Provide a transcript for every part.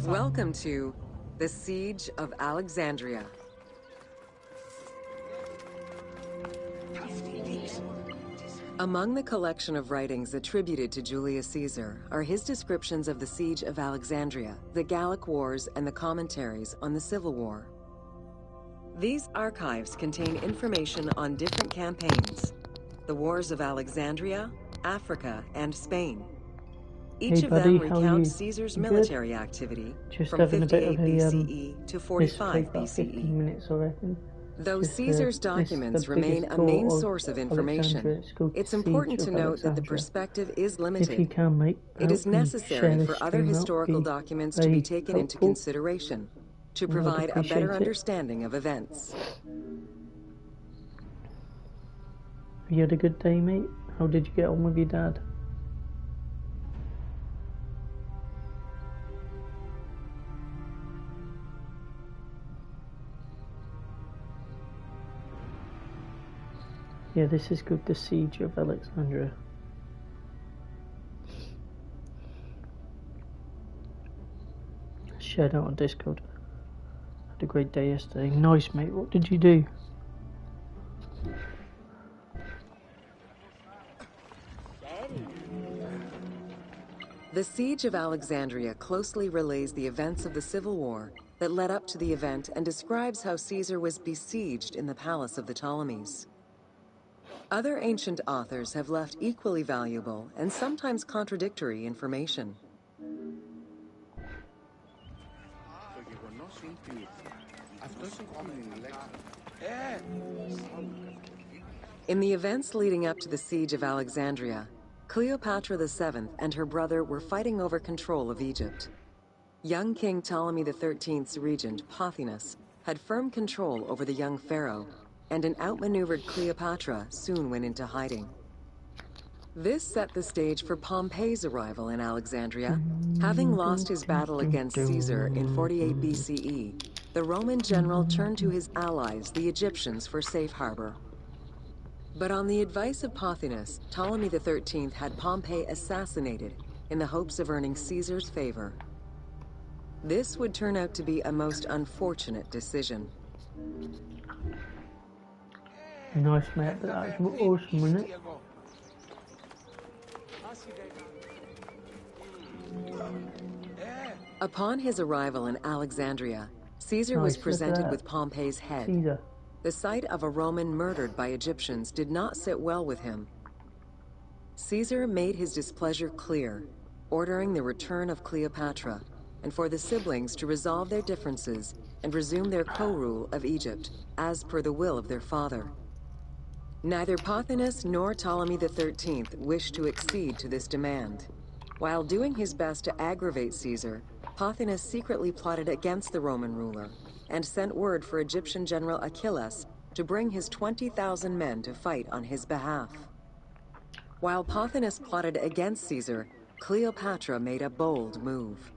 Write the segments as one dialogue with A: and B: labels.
A: Welcome to the Siege of Alexandria. Among the collection of writings attributed to Julius Caesar are his descriptions of the Siege of Alexandria, the Gallic Wars, and the commentaries on the Civil War. These archives contain information on different campaigns, the wars of Alexandria, Africa, and Spain. Each of them recounts Caesar's military activity from 58 BCE to 45 BCE. Though Caesar's documents remain a main source of information, it's important to note that the perspective is limited. It is necessary for other historical documents to be taken into consideration to provide a better understanding of events.
B: You had a good day, mate? How did you get on with your dad? Yeah, this is good, the Siege of Alexandria. Shared out on Discord. Had a great day yesterday. Nice, mate. What did you do?
A: The Siege of Alexandria closely relays the events of the Civil War that led up to the event and describes how Caesar was besieged in the palace of the Ptolemies. Other ancient authors have left equally valuable and sometimes contradictory information. In the events leading up to the Siege of Alexandria, Cleopatra VII and her brother were fighting over control of Egypt. Young King Ptolemy XIII's regent, Pothinus, had firm control over the young pharaoh, and an outmaneuvered Cleopatra soon went into hiding. This set the stage for Pompey's arrival in Alexandria. Having lost his battle against Caesar in 48 BCE, the Roman general turned to his allies, the Egyptians, for safe harbor. But on the advice of Pothinus, Ptolemy XIII had Pompey assassinated in the hopes of earning Caesar's favor. This would turn out to be a most unfortunate decision.
B: Nice, mate. That's awesome, wasn't it?
A: Upon his arrival in Alexandria, Caesar was presented with Pompey's head. The sight of a Roman murdered by Egyptians did not sit well with him. Caesar made his displeasure clear, ordering the return of Cleopatra, and for the siblings to resolve their differences and resume their co-rule of Egypt, as per the will of their father. Neither Pothinus nor Ptolemy XIII wished to accede to this demand. While doing his best to aggravate Caesar, Pothinus secretly plotted against the Roman ruler and sent word for Egyptian general Achilles to bring his 20,000 men to fight on his behalf. While Pothinus plotted against Caesar, Cleopatra made a bold move.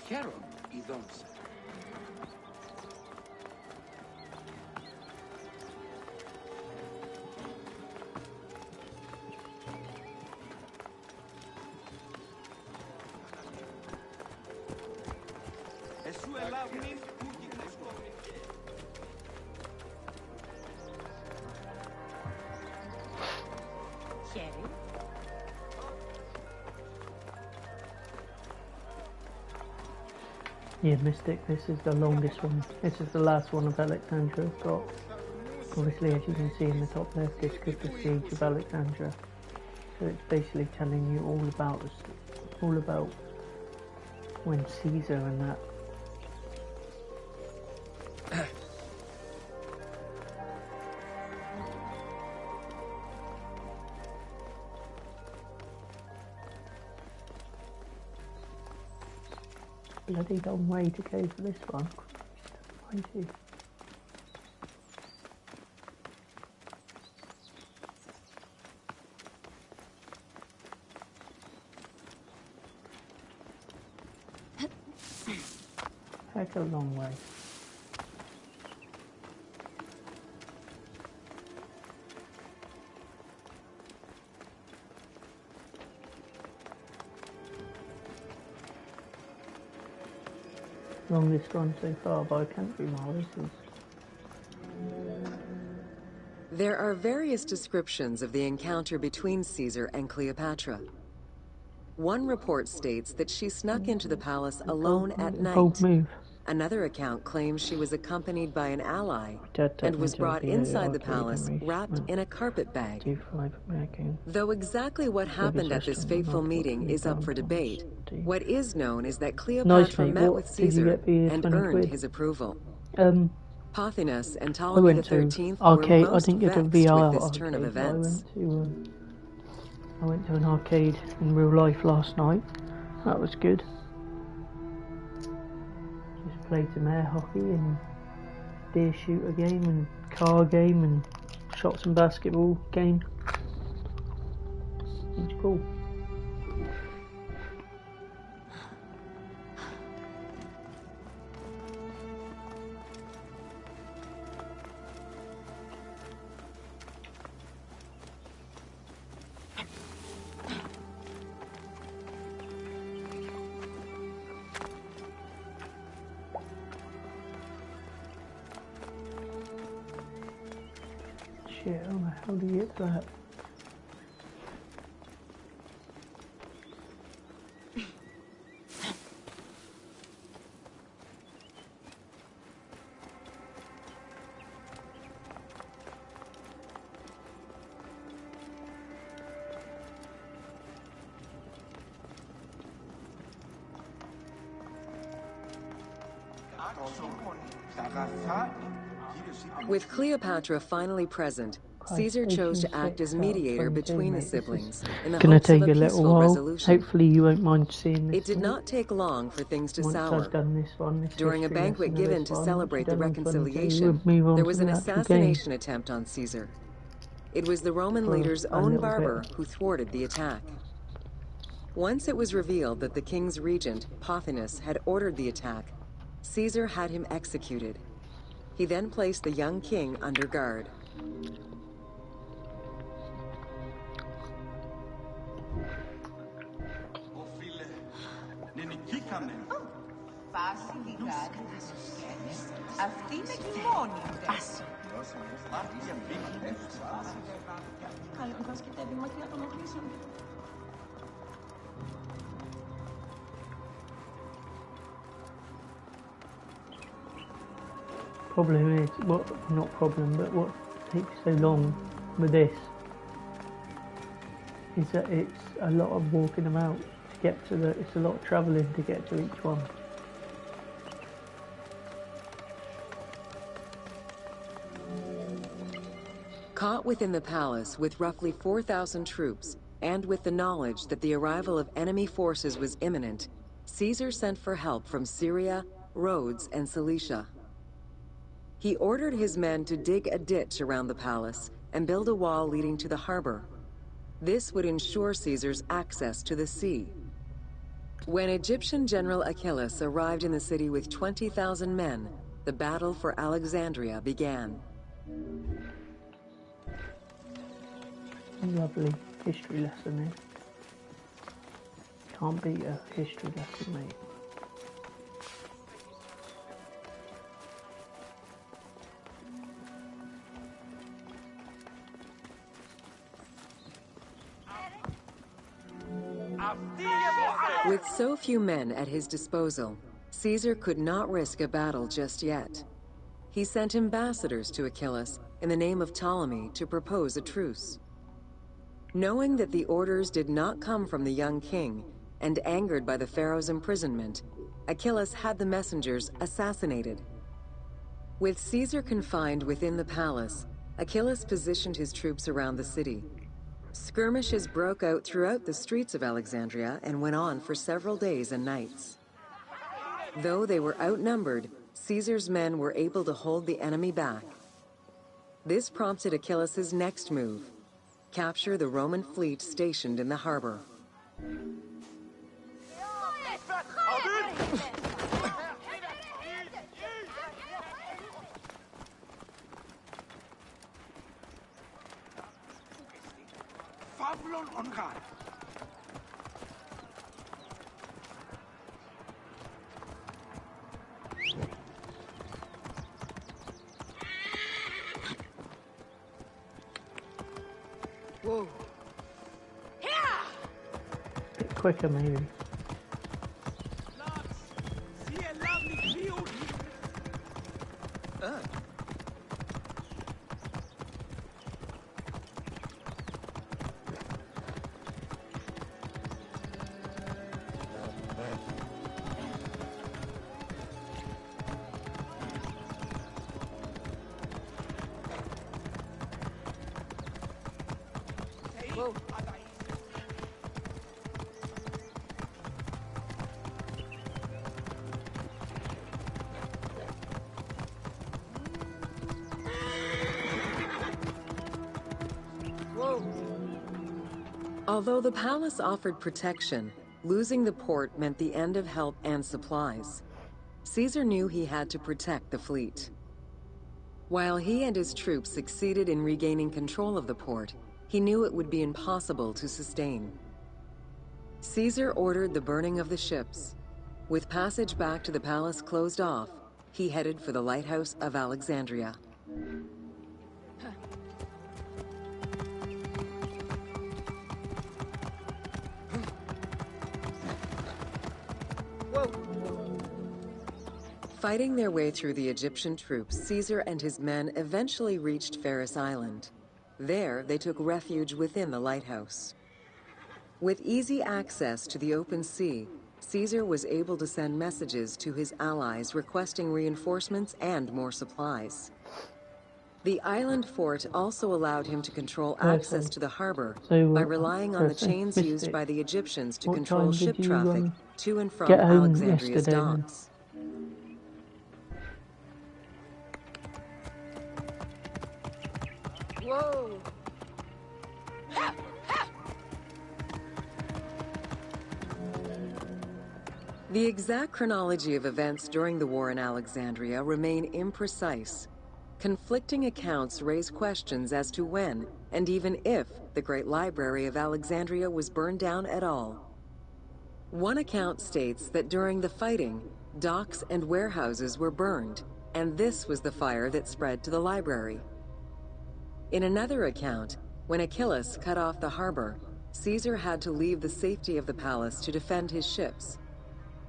C: Quiero y dulce.
B: Yeah, Mystic, this is the longest one. This is the last one of Alexandria I've got. Obviously, as you can see in the top left, it's called the Siege of Alexandria. So it's basically telling you all about when Caesar and that. Bloody long way to go for this one. Mighty. Heck of a long way. Longest run so far by a country mile, this is.
A: There are various descriptions of the encounter between Caesar and Cleopatra. One report states that she snuck into the palace alone at night. Another account claims she was accompanied by an ally and was brought inside the palace wrapped in a carpet bag. Though exactly what happened at this fateful meeting is up for debate, what is known is that Cleopatra met with Caesar and earned his approval. Pothinus and Ptolemy XIII were most vexed with this turn of events.
B: I went to an arcade in real life last night. That was good. Just played some air hockey and deer shooter game and car game and shot some basketball game. It's cool. Shit, how the hell do you get that?
A: With Cleopatra finally present, Caesar chose to act as mediator between the siblings in the hopes of a peaceful resolution.
B: Hopefully you won't mind seeing this.
A: It did not take long for things to sour.
B: Once I've done this one,
A: During a banquet given to celebrate the reconciliation, there was an assassination attempt on Caesar. It was the Roman leader's own barber who thwarted the attack. Once it was revealed that the king's regent, Pothinus, had ordered the attack, Caesar had him executed. He then placed the young king under guard.
B: Problem is, not problem, but what takes so long with this is that it's a lot of walking about to get to it's a lot of travelling to get to each one.
A: Caught within the palace with roughly 4,000 troops, and with the knowledge that the arrival of enemy forces was imminent, Caesar sent for help from Syria, Rhodes, and Cilicia. He ordered his men to dig a ditch around the palace and build a wall leading to the harbor. This would ensure Caesar's access to the sea. When Egyptian General Achilles arrived in the city with 20,000 men, the battle for Alexandria began.
B: Lovely history lesson there. Can't beat a history lesson, mate.
A: With so few men at his disposal, Caesar could not risk a battle just yet. He sent ambassadors to Achilles in the name of Ptolemy to propose a truce. Knowing that the orders did not come from the young king, and angered by the pharaoh's imprisonment, Achilles had the messengers assassinated. With Caesar confined within the palace, Achilles positioned his troops around the city. Skirmishes broke out throughout the streets of Alexandria and went on for several days and nights. Though they were outnumbered, Caesar's men were able to hold the enemy back. This prompted Achilles' next move: capture the Roman fleet stationed in the harbor.
C: Whoa.
B: A bit quicker, maybe.
C: Whoa.
A: Although the palace offered protection, losing the port meant the end of help and supplies. Caesar knew he had to protect the fleet. While he and his troops succeeded in regaining control of the port, he knew it would be impossible to sustain. Caesar ordered the burning of the ships. With passage back to the palace closed off, he headed for the lighthouse of Alexandria. Fighting their way through the Egyptian troops, Caesar and his men eventually reached Pharis Island. There, they took refuge within the lighthouse. With easy access to the open sea, Caesar was able to send messages to his allies requesting reinforcements and more supplies. The island fort also allowed him to control access to the harbor by relying on the chains used by the Egyptians to control ship traffic to and from Alexandria's docks.
C: Whoa!
A: The exact chronology of events during the war in Alexandria remain imprecise. Conflicting accounts raise questions as to when, and even if, the Great Library of Alexandria was burned down at all. One account states that during the fighting, docks and warehouses were burned, and this was the fire that spread to the library. In another account, when Achilles cut off the harbor, Caesar had to leave the safety of the palace to defend his ships.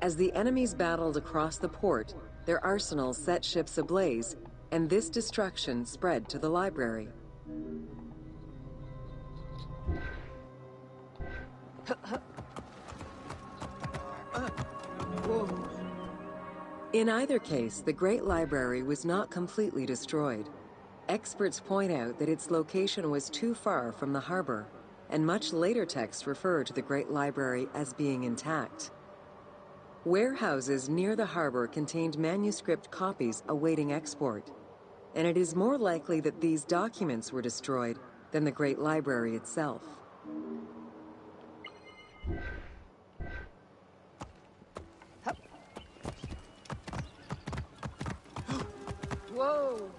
A: As the enemies battled across the port, their arsenals set ships ablaze, and this destruction spread to the library. In either case, the Great Library was not completely destroyed. Experts point out that its location was too far from the harbor, and much later texts refer to the Great Library as being intact. Warehouses near the harbor contained manuscript copies awaiting export, and it is more likely that these documents were destroyed than the Great Library itself.
C: Whoa!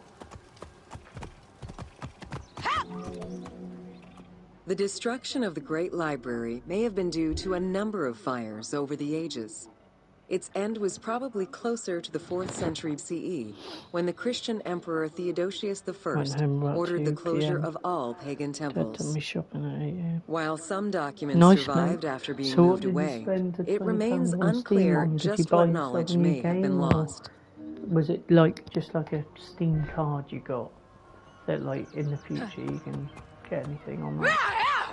A: The destruction of the Great Library may have been due to a number of fires over the ages. Its end was probably closer to the 4th century CE, when the Christian Emperor Theodosius I ordered the closure of all pagan temples. While some documents survived after being moved away, it remains unclear just what knowledge may have been lost.
B: Was it like just like a Steam card you got that like in the future you can get anything on that?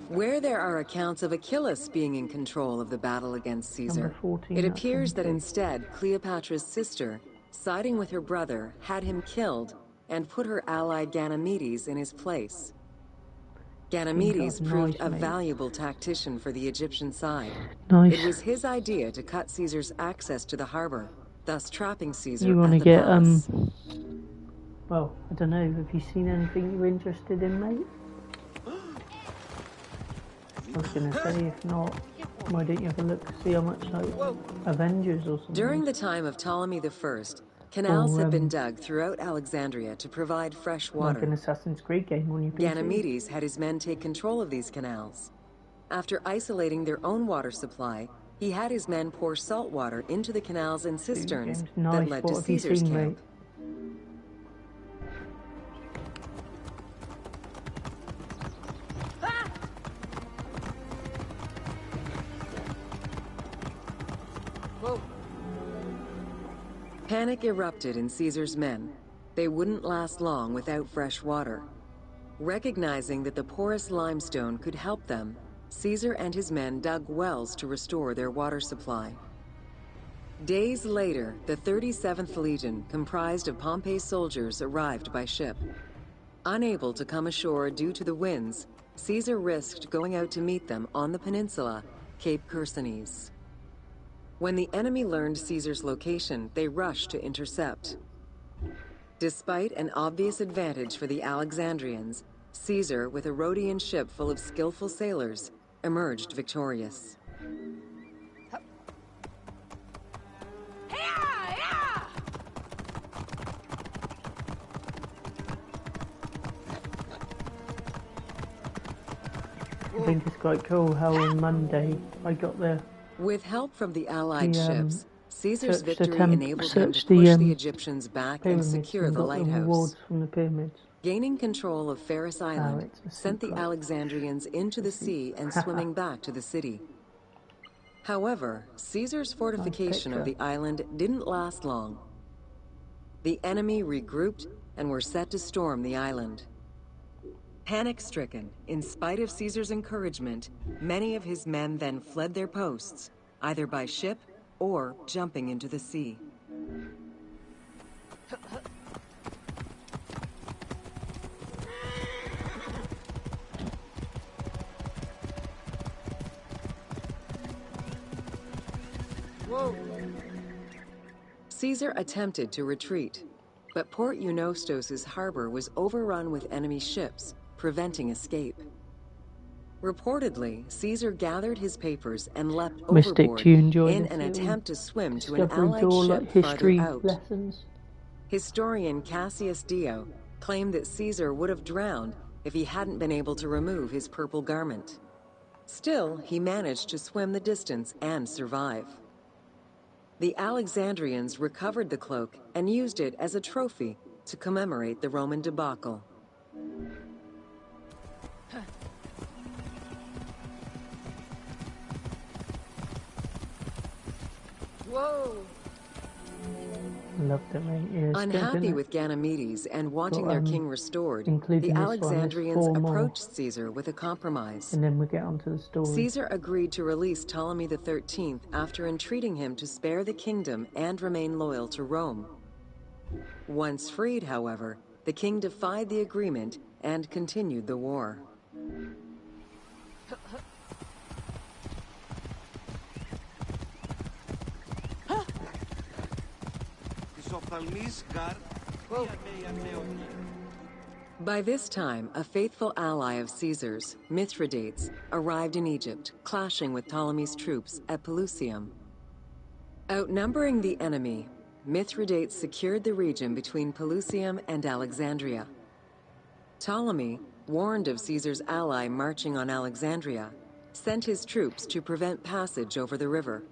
A: Where there are accounts of Achilles being in control of the battle against Caesar,
B: 14,
A: it appears that instead Cleopatra's sister, siding with her brother, had him killed and put her ally Ganymedes in his place. Ganymedes proved a valuable tactician for the Egyptian side. It was his idea to cut Caesar's access to the harbor, thus trapping Caesar at the palace.
B: Well, I don't know, have you seen anything you're interested in, mate? I was going to say, if not, why don't you have a look to see how much, like, Avengers or something?
A: During the time of Ptolemy I, canals had been dug throughout Alexandria to provide fresh water.
B: Like an Assassin's Creed game on your PC.
A: Ganymedes had his men take control of these canals. After isolating their own water supply, he had his men pour salt water into the canals and cisterns that led to Caesar's camp. Panic erupted in Caesar's men. They wouldn't last long without fresh water. Recognizing that the porous limestone could help them, Caesar and his men dug wells to restore their water supply. Days later, the 37th Legion, comprised of Pompey's soldiers, arrived by ship. Unable to come ashore due to the winds, Caesar risked going out to meet them on the peninsula, Cape Chersonese. When the enemy learned Caesar's location, they rushed to intercept. Despite an obvious advantage for the Alexandrians, Caesar, with a Rhodian ship full of skillful sailors, emerged victorious.
B: I think it's quite cool how on Monday I got there.
A: With help from the Allied ships, Caesar's victory enabled him to push the Egyptians back and secure the lighthouse.
B: From the pyramids.
A: Gaining control of Pharis Island sent the Alexandrians into the sea and swimming back to the city. However, Caesar's fortification of the island didn't last long. The enemy regrouped and were set to storm the island. Panic-stricken, in spite of Caesar's encouragement, many of his men then fled their posts, either by ship or jumping into the sea. Caesar attempted to retreat, but Port Eunostos' harbor was overrun with enemy ships, preventing escape. Reportedly, Caesar gathered his papers and leapt overboard in an attempt to swim to an Allied ship farther out. Historian Cassius Dio claimed that Caesar would have drowned if he hadn't been able to remove his purple garment. Still, he managed to swim the distance and survive. The Alexandrians recovered the cloak and used it as a trophy to commemorate the Roman debacle.
C: Whoa!
B: Loved it, mate. Yeah,
A: unhappy with Ganymedes and wanting their king restored, the Alexandrians approached Caesar with a compromise.
B: And then we get onto the story.
A: Caesar agreed to release Ptolemy XIII after entreating him to spare the kingdom and remain loyal to Rome. Once freed, however, the king defied the agreement and continued the war. By this time, a faithful ally of Caesar's, Mithridates, arrived in Egypt, clashing with Ptolemy's troops at Pelusium. Outnumbering the enemy, Mithridates secured the region between Pelusium and Alexandria. Ptolemy, warned of Caesar's ally marching on Alexandria, sent his troops to prevent passage over the river.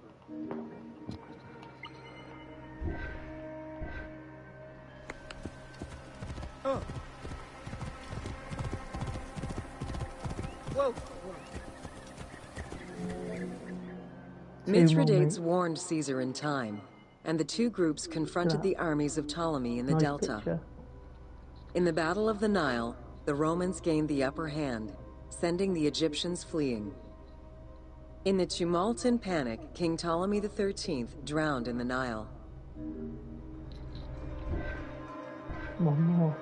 C: Whoa.
A: Mithridates warned Caesar in time, and the two groups confronted the armies of Ptolemy in the Delta.
B: Picture.
A: In the Battle of the Nile, the Romans gained the upper hand, sending the Egyptians fleeing. In the tumult and panic, King Ptolemy XIII drowned in the Nile.
B: One more.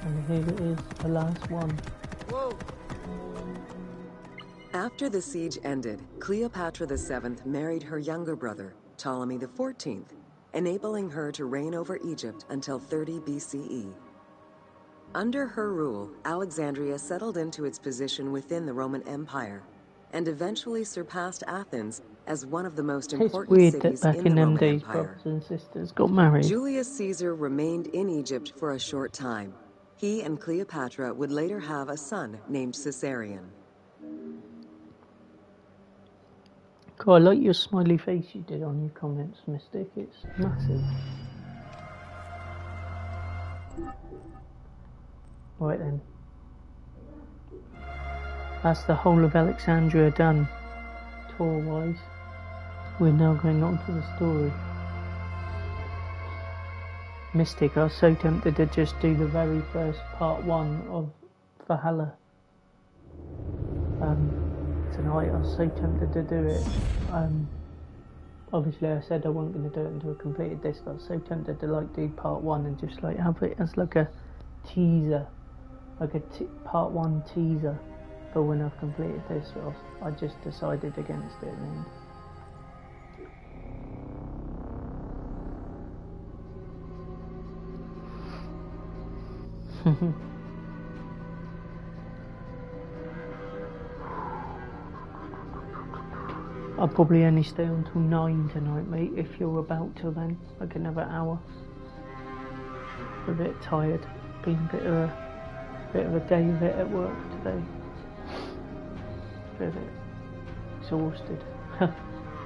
B: And here it is, the last one.
C: Whoa.
A: After the siege ended, Cleopatra VII married her younger brother, Ptolemy XIV, enabling her to reign over Egypt until 30 BCE. Under her rule, Alexandria settled into its position within the Roman Empire and eventually surpassed Athens as one of the most important
B: It's weird
A: cities
B: that back
A: in
B: in
A: the
B: them
A: Roman
B: days,
A: Empire.
B: brothers and sisters got married.
A: Julius Caesar remained in Egypt for a short time. He and Cleopatra would later have a son named Caesarion.
B: God, I like your smiley face you did on your comments, Mystic. It's massive. Right then. That's the whole of Alexandria done, tour-wise. We're now going on to the story. Mystic, I was so tempted to just do the very first part 1 of Valhalla. Tonight I was so tempted to do it. Obviously I said I wasn't going to do it until I completed this, but I was so tempted to like do part 1 and just like have it as like a teaser, like a part 1 teaser for when I've completed this. I just decided against it in the end. I'll probably only stay until 9 tonight, mate, if you're about till then. Like another hour. I'm a bit tired. Been a bit of a day of it at work today. Bit of it exhausted.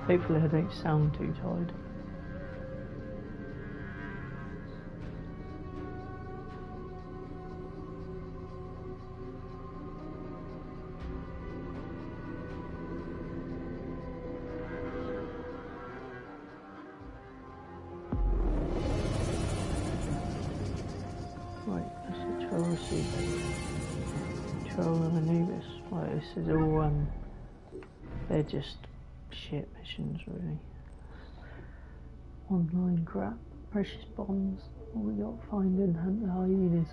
B: Hopefully I don't sound too tired. Right, this is all, they're just shit missions, really. Online crap, precious bombs, all we got to find and hunt the hyenas.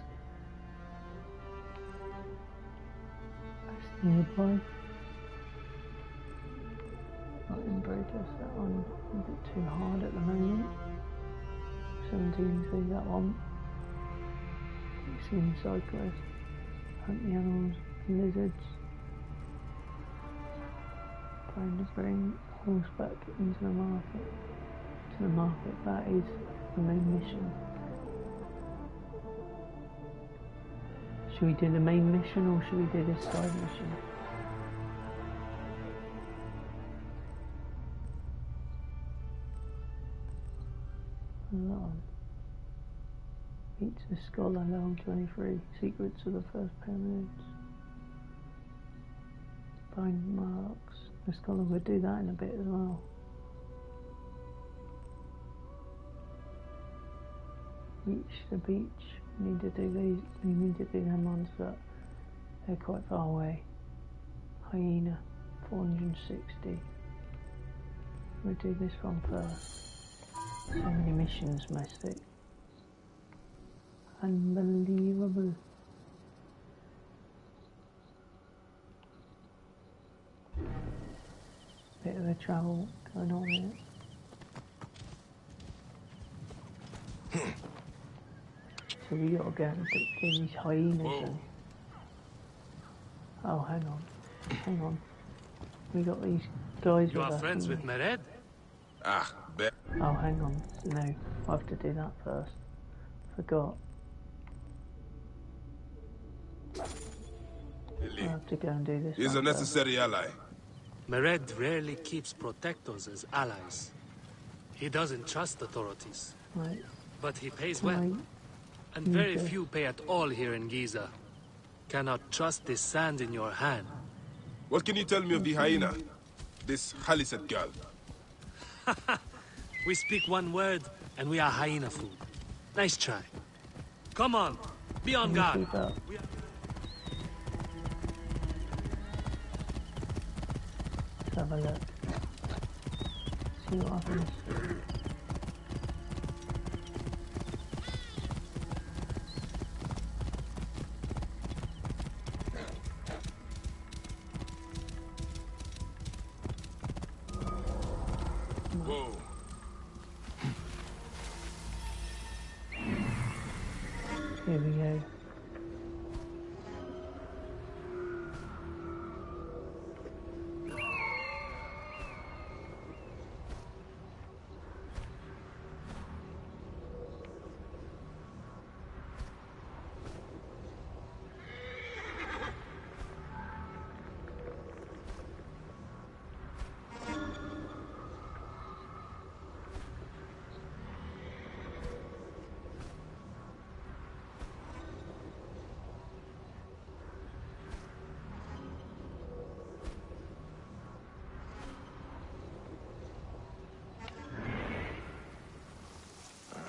B: That's nearby. Not in progress, that one a bit too hard at the moment. 17 that one. 16 cyclists. Hunt the animals, lizards. Trying to bring horseback into the market. That is the main mission. Should we do the main mission or should we do this side mission? Meets the scholar level 23. Secrets of the first pyramids. Find marks. The scholar will do that in a bit as well. Reach the beach. We need to do these. We need to do them ones, but they're quite far away. Hyena, 460. We'll do this one first. So many missions, Mystic. Unbelievable. Bit of a travel going on here. So we gotta go and get these hyenas then. Oh, hang on. We got these guys
D: You
B: with
D: are
B: us.
D: friends with Mered?
E: Ah, bet.
B: Oh, hang on. No, I have to do that first. Forgot. I'll have to go and do this.
E: He's a
B: one first.
E: necessary ally.
D: Mered rarely keeps protectors as allies. He doesn't trust authorities.
B: Right.
D: But he pays
B: Can
D: well.
B: I
D: And
B: use
D: very
B: this?
D: few pay at all here in Giza. Cannot trust this sand in your hand.
E: What can you tell me of the hyena? This Khalisat girl.
D: We speak one word, and we are hyena food. Nice try. Come on, be on
B: Can you
D: guard.
B: keep up? Let's have a look. See what happens.
E: Whoa.
B: Here we go.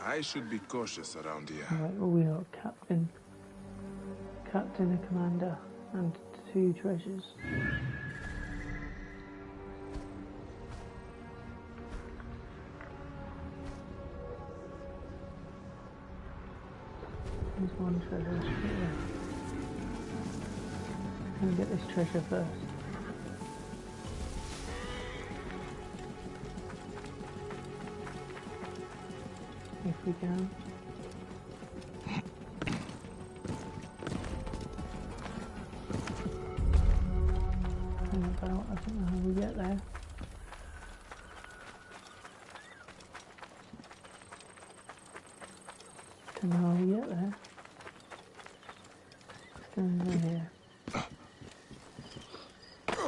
E: I should be cautious around here.
B: Right, well, we are captain, a commander, and 2 treasures. There's 1 treasure. Yeah. Let me get this treasure first. If we can. Hang about, I don't know how we get there. Don't know how we get there. Stand over here.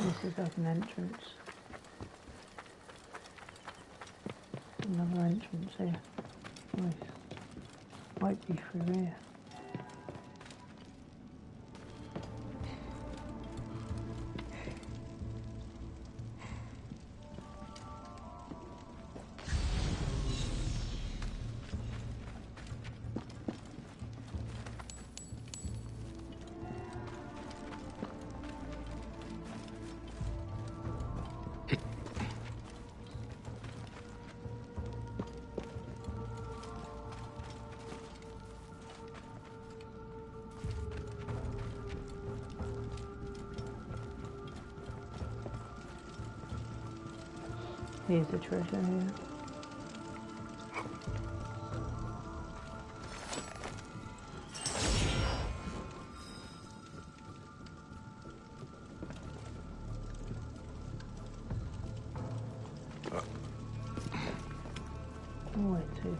B: This is like an entrance. Another entrance here. Nice. Might be through here. Here's the treasure here. Oh, wait, 2.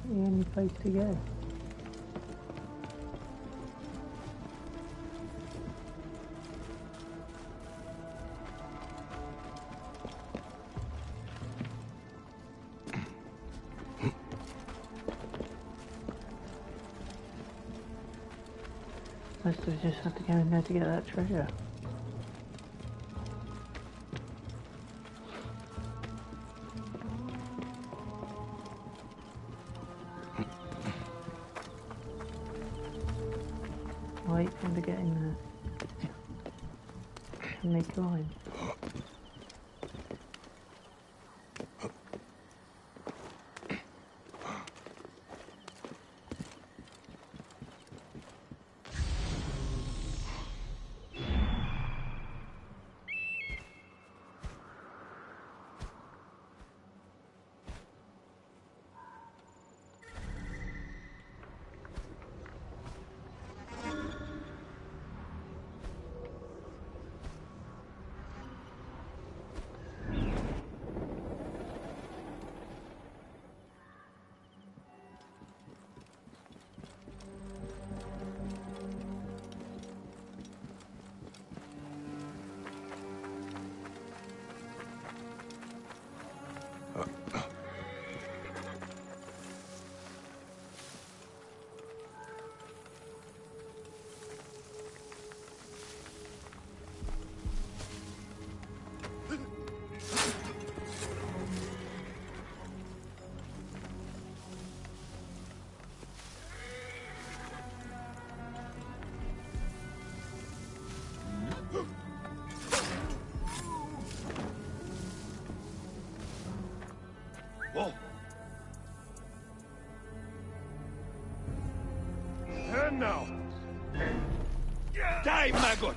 B: The only place to go. Must have just had to go in there to get that treasure. Wait for them to get in there. Can they climb?
E: Oh. And now. Die, maggot!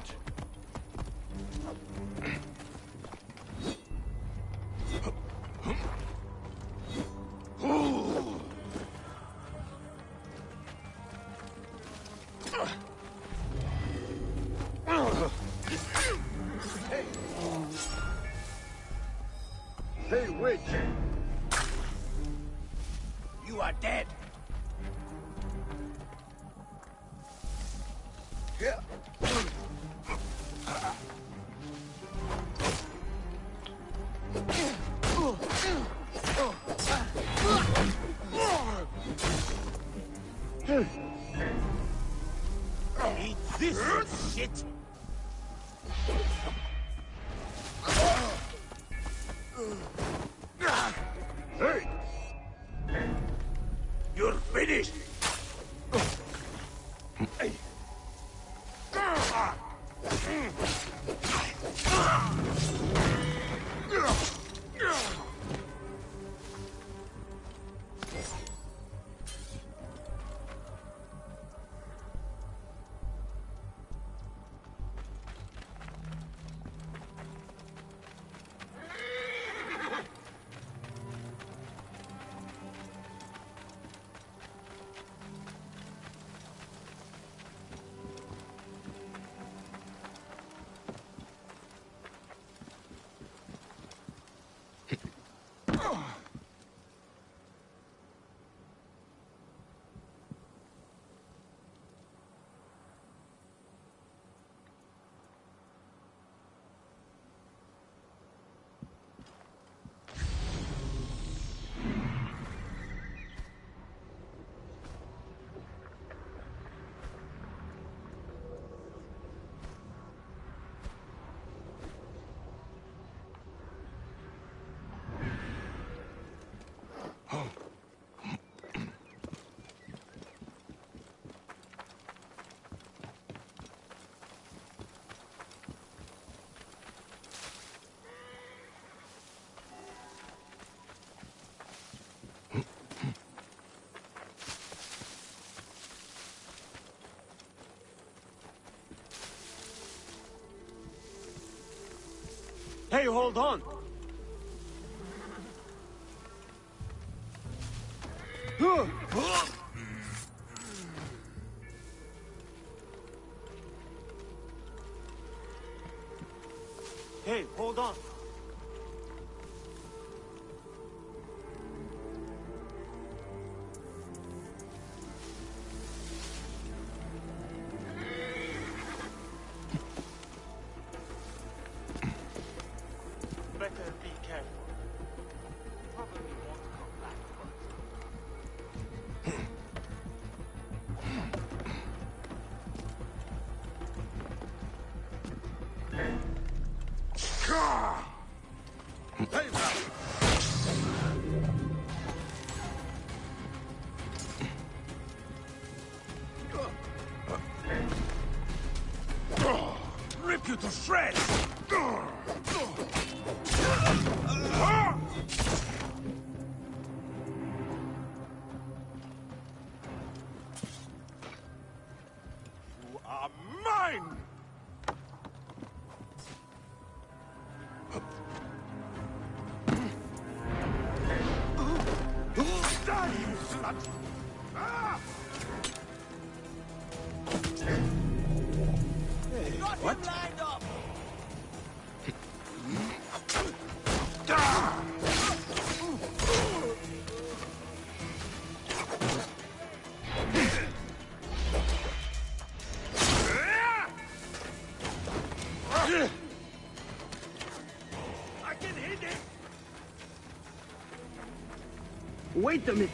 E: Hey, witch! You are dead! Yeah. Eat this shit! Hey! You're finished!
F: Hey, hold on! Hey, hold on! Better be careful. Probably won't come back,
E: Rip you to shreds! You are mine! Die, you slut! Ah! What? Lined up. I can hit it.
F: Wait a minute!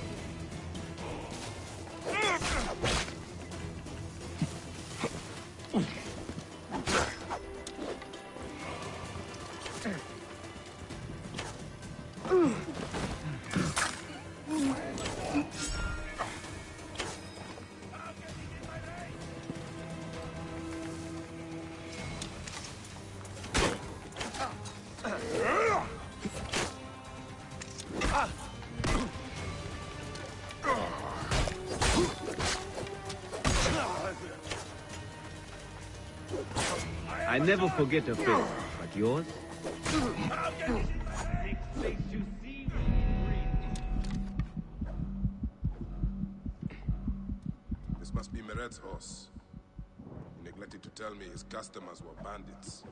G: I never forget a face, but yours?
E: This must be Mered's horse. He neglected to tell me his customers were bandits.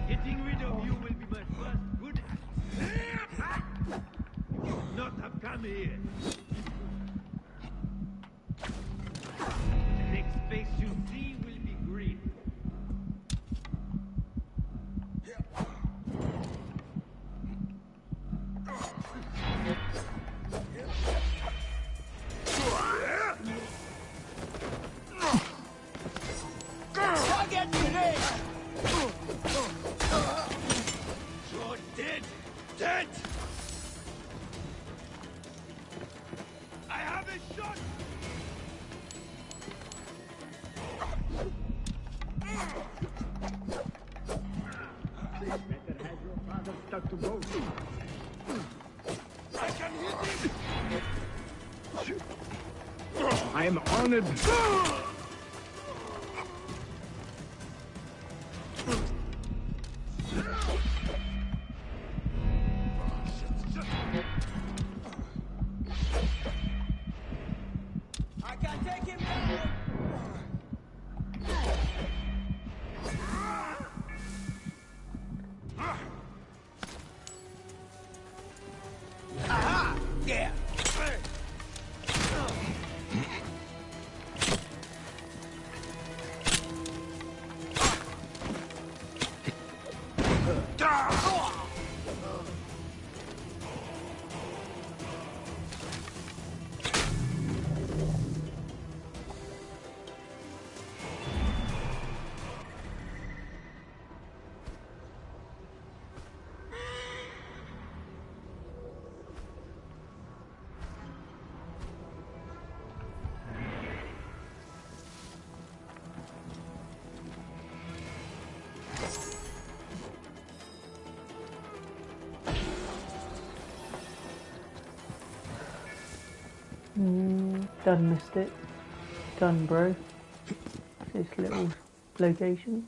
G: Getting rid of you will be my first good act. You should not have come here. The next face you see will be green.
F: Target grenade! You're dead! Dead! I have a shot!
G: Better have your father stuck to both.
F: I can hit him!
G: I am honored.
F: I can take him down! Aha! Yeah!
B: Done, missed it. Done, bro. This little location.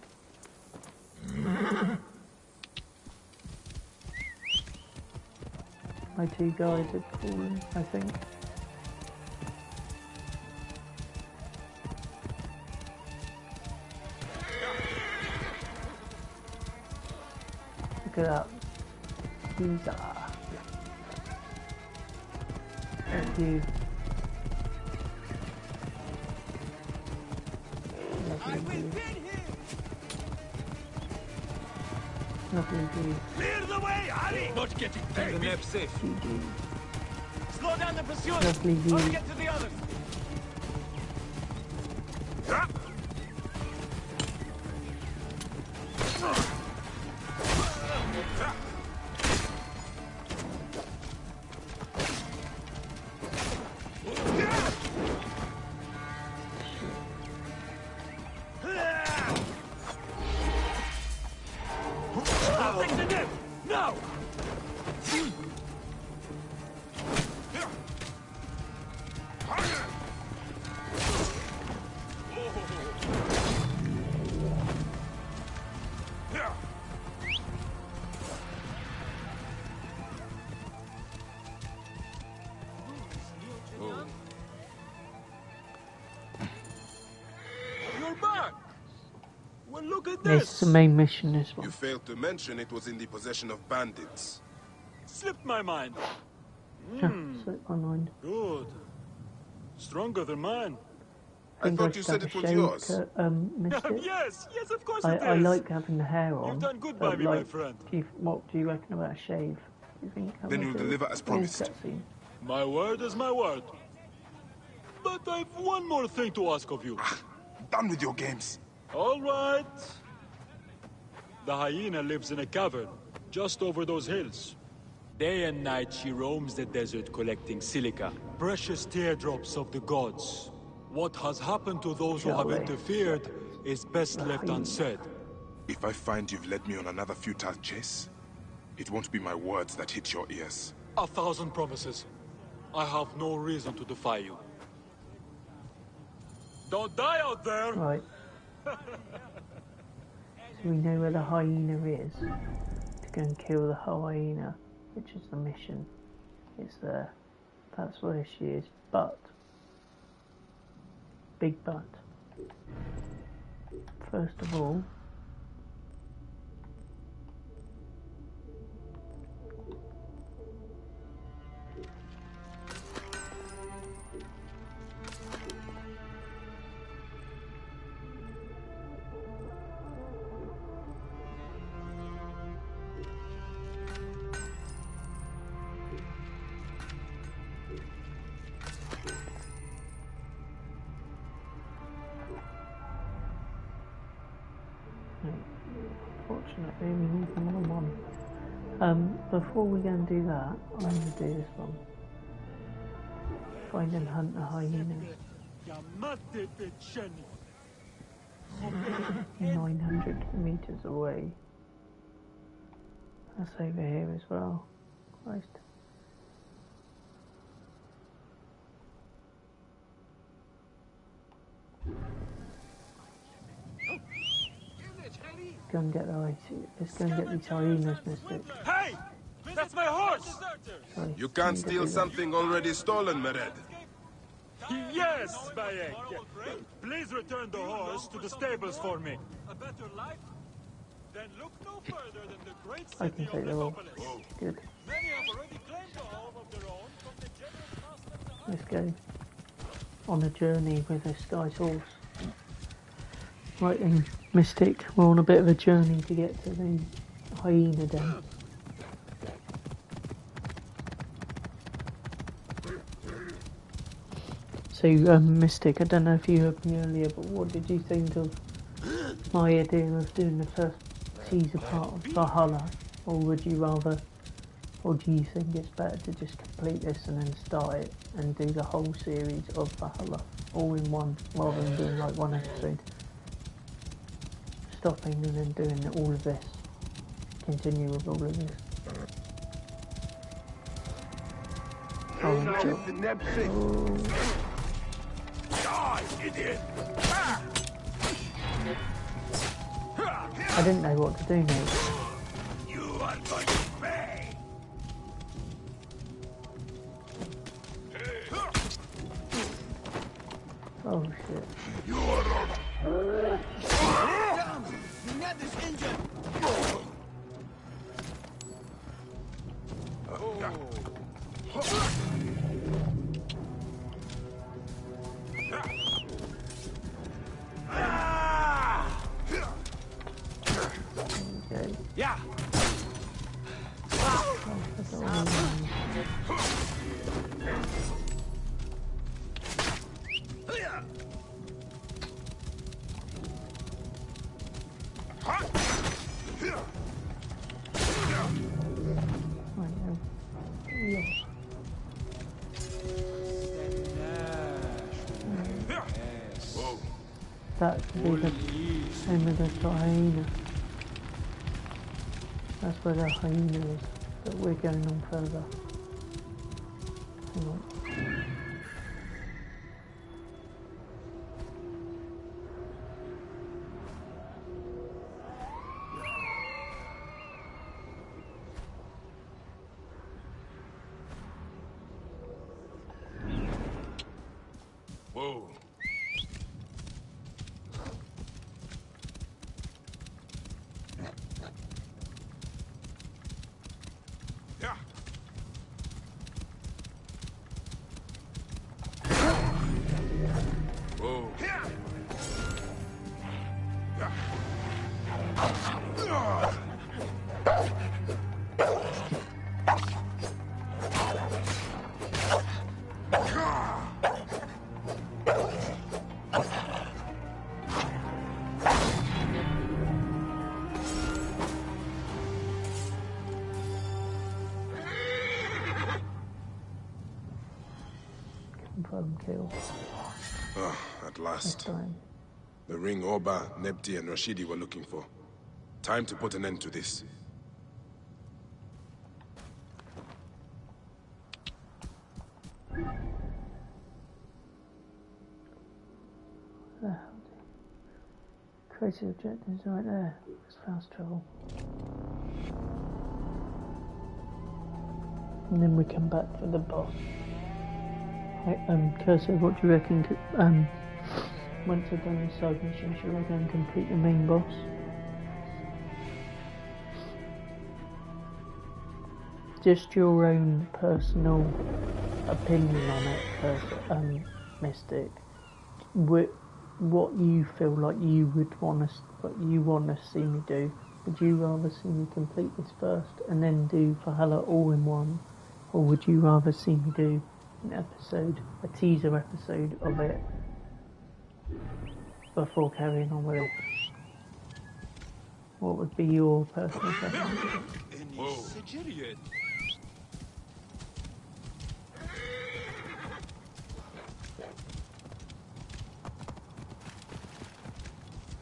B: My two guys have fallen, I think. Look at that. Thank you.
F: I will pin him!
B: Nothing to
F: Clear the way, Harry! Not getting
E: Keep the neb safe.
B: GG.
F: Slow down the pursuit!
B: Lovely view.
F: I'll get to the others! Take the nib! No! You're back! Well, look at this!
B: It's the main mission, this one.
E: You failed to mention it was in the possession of bandits.
F: Slipped my mind.
B: Slipped my mind.
F: Good. Stronger than mine.
E: I thought you said it was yours.
B: Missed it.
F: Yes, of course it is.
B: I like having the hair on.
F: You've done good
B: but
F: by me, my friend.
B: What do you reckon about a shave? Do you think
E: Then you'll deliver as promised.
B: Cutscene?
F: My word is my word. But I've one more thing to ask of you.
E: Done with your games.
F: All right. The hyena lives in a cavern, just over those hills. Day and night she roams the desert collecting silica, precious teardrops of the gods. What has happened to those who have interfered is best left unsaid.
E: If I find you've led me on another futile chase, it won't be my words that hit your ears.
F: 1,000 promises. I have no reason to defy you. Don't die out there!
B: Right. So we know where the hyena is. To go and kill the hyena, which is the mission. It's there. That's where she is. But. Big but. First of all. Fortunately, we need more than one. Before we go and do that, I'm going to do this one. Find and hunt the hyenas. 900 meters away. That's over here as well. Christ. Go and get the let's go and get these hyenas, Mystic.
F: Hey! That's my horse!
B: Sorry,
E: You can't steal something already stolen, Mered.
F: Yes, Bayek. Please return the horse to the stables for me. A better life? Then look no further than the great
B: I can take the horse. Good.
F: Many have already claimed a home of their own from the generous master of the
B: Let's go on a journey with this guy's horse. Right then, Mystic, we're on a bit of a journey to get to the hyena den. So, Mystic, I don't know if you heard me earlier, but what did you think of my idea of doing the first Caesar part of Valhalla? Or would you rather, or do you think it's better to just complete this and then start it and do the whole series of Valhalla all in one, rather than doing like one episode? Stopping and then doing all of this. Continue with all of this. Oh,
F: Die, idiot!
B: I didn't know what to do next.
F: You are going to pay!
B: Oh shit.
C: This engine!
B: Okay.
F: Yeah!
B: That could be the same with the hyena. That's where the hyena is, but we're going on further. Hang on.
E: Whoa.
B: Confirm kill.
E: At last.
B: This time.
E: The ring Oba, Nebti, and Rashidi were looking for. Time to put an end to this.
B: Crazy objectives right there. It's fast travel. And then we come back for the boss. Right, Cursor, what do you reckon? Once I've done the side mission, shall I go and complete the main boss? Just your own personal opinion on it, Mystic. What you feel like you would want to, what you want to see me do. Would you rather see me complete this first and then do Valhalla all in one, or would you rather see me do an episode, a teaser episode of it before carrying on with it? What would be your personal preference?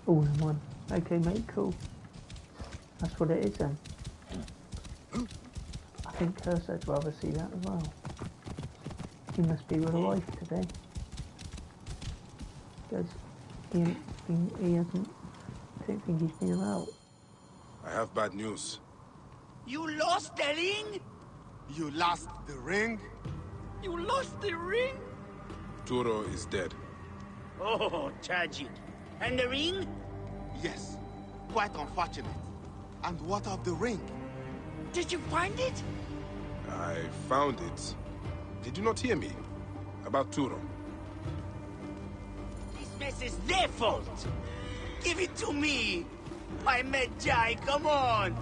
B: All in one. Okay, mate, cool. That's what it is then. I think Cursor'd rather see that as well. He must be with a wife today. Because he hasn't, I don't think he's been about.
E: I have bad news.
C: You lost the ring?
E: You lost the ring?
C: You lost the ring?
E: Turo is dead.
C: Oh, tragic. And the ring?
H: Yes, quite unfortunate. And what of the ring?
C: Did you find it?
E: I found it. Did you not hear me? About Turo.
C: This mess is their fault. Give it to me. My Medjay, come on.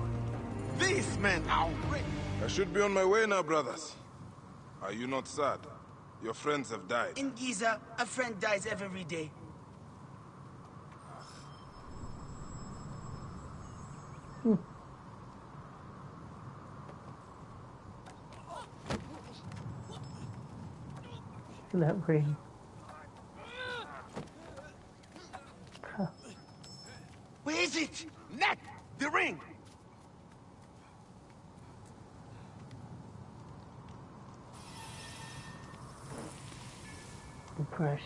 H: These men are rich.
E: I should be on my way now, brothers. Are you not sad? Your friends have died.
C: In Giza, a friend dies every day.
B: That ring.
C: Where is it?
H: Net! The ring!
B: Precious.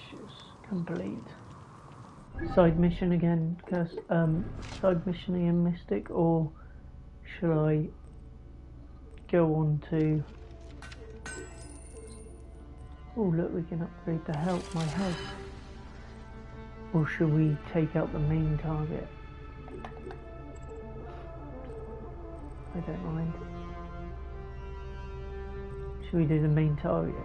B: Complete. Side mission again, side mission again, Mystic, or should I go on to... Oh look, we can upgrade the my health. Or should we take out the main target? I don't mind. Should we do the main target?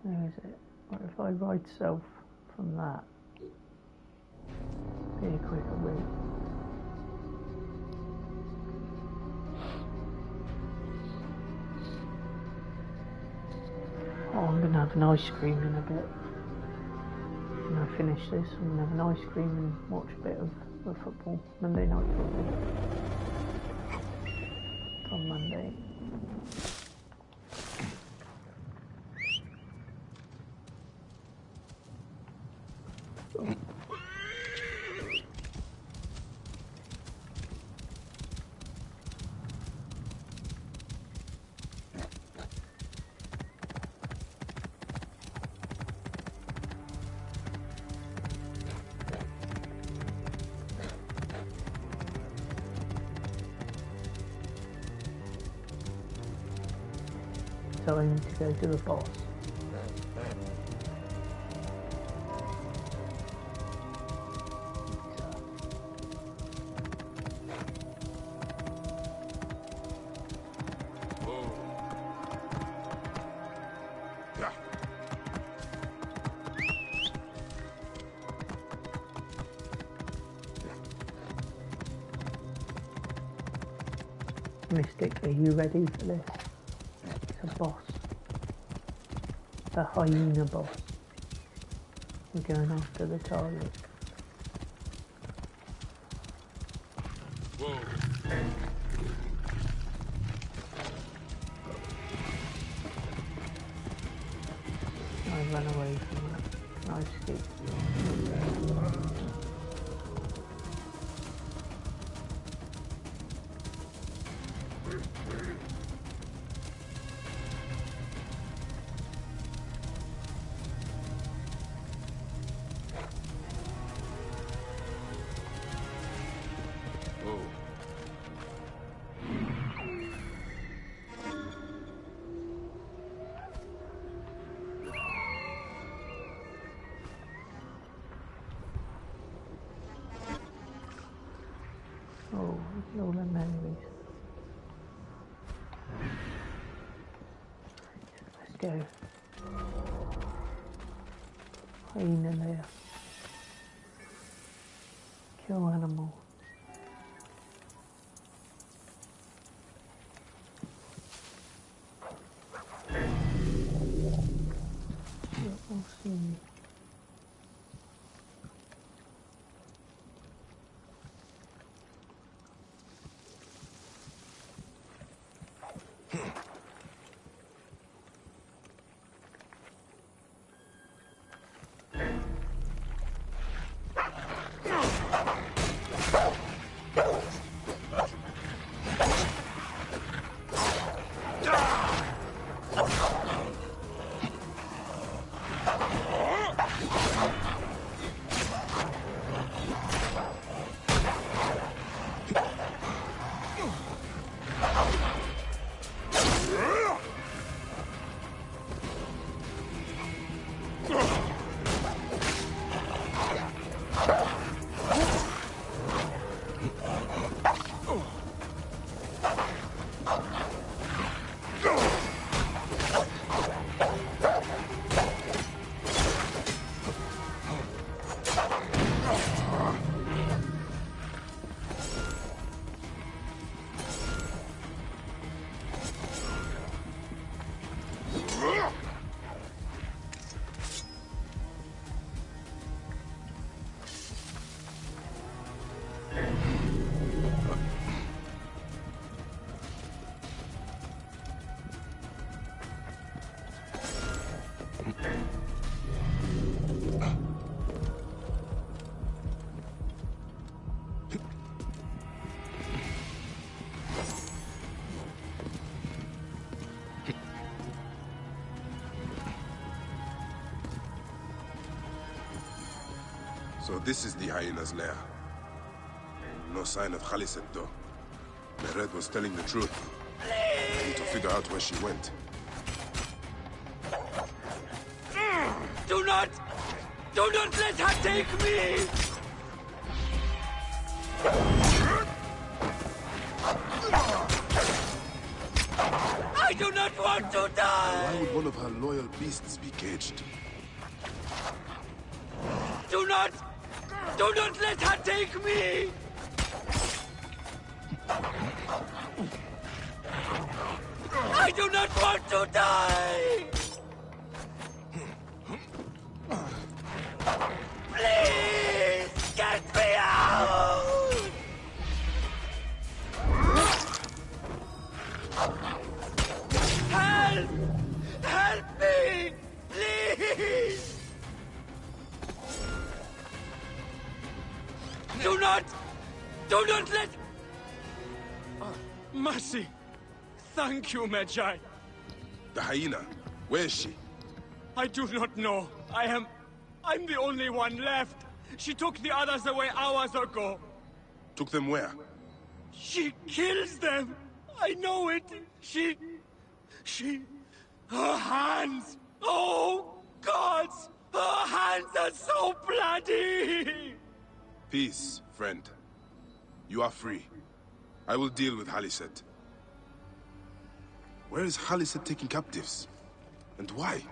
B: Where is it? What if I ride south from that? Be a quicker route. Oh, I'm gonna have an ice cream in a bit. When I finish this, I'm gonna have an ice cream and watch a bit of the football. Monday night football. On Monday. So I need to go to the boss. Mystic, are you ready for this? It's a boss. The hyena boss. We're going after the target.
E: Whoa.
B: I ran away from that. I escaped. go. Hyena lair. Kill animal. We'll see.
E: So this is the hyena's lair. No sign of Khaliset, though. Mered was telling the truth. I need to figure out where she went.
C: Do not let her take me! I do not want to die!
E: Why would one of her loyal beasts be caged?
C: Do not let her take me! I do not want to die! Please, get me out! Help! Help me! Please! Do not let...
F: Mercy! Thank you, Magi.
E: The hyena, where is she?
F: I do not know. I'm the only one left. She took the others away hours ago.
E: Took them where?
F: She kills them. I know it. Her hands. Oh, gods. Her hands are so bloody.
E: Peace, friend. You are free. I will deal with Khaliset. Where is Khaliset taking captives? And why?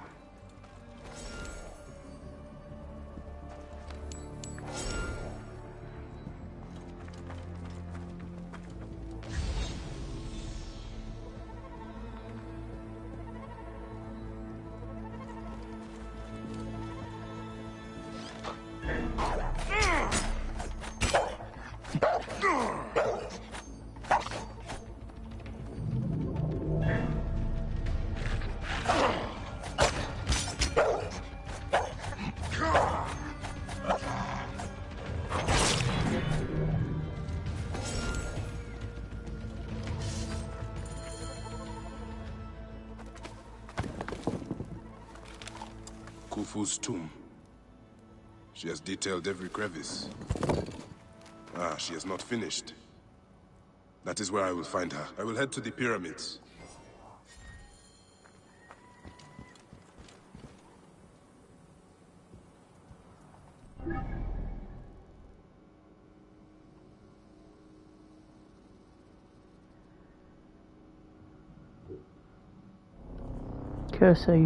E: Khufu's tomb. She has detailed every crevice. Ah, she has not finished. That is where I will find her. I will head to the pyramids.
B: Cursor,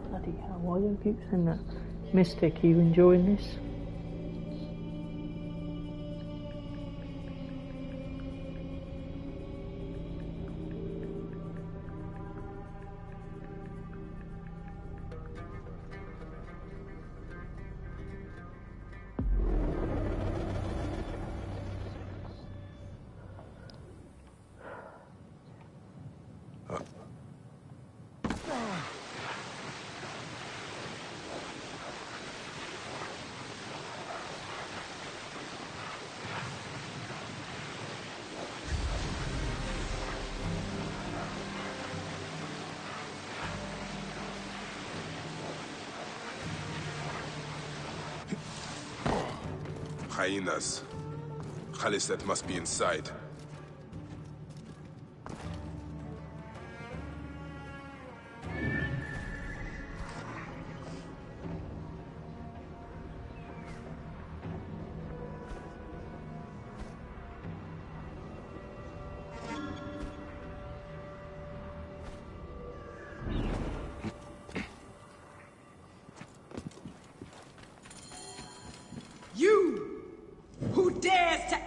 B: bloody hell, why do I keep saying that? Mystic, are you enjoying this?
E: Hyenas. Khaliset must be inside.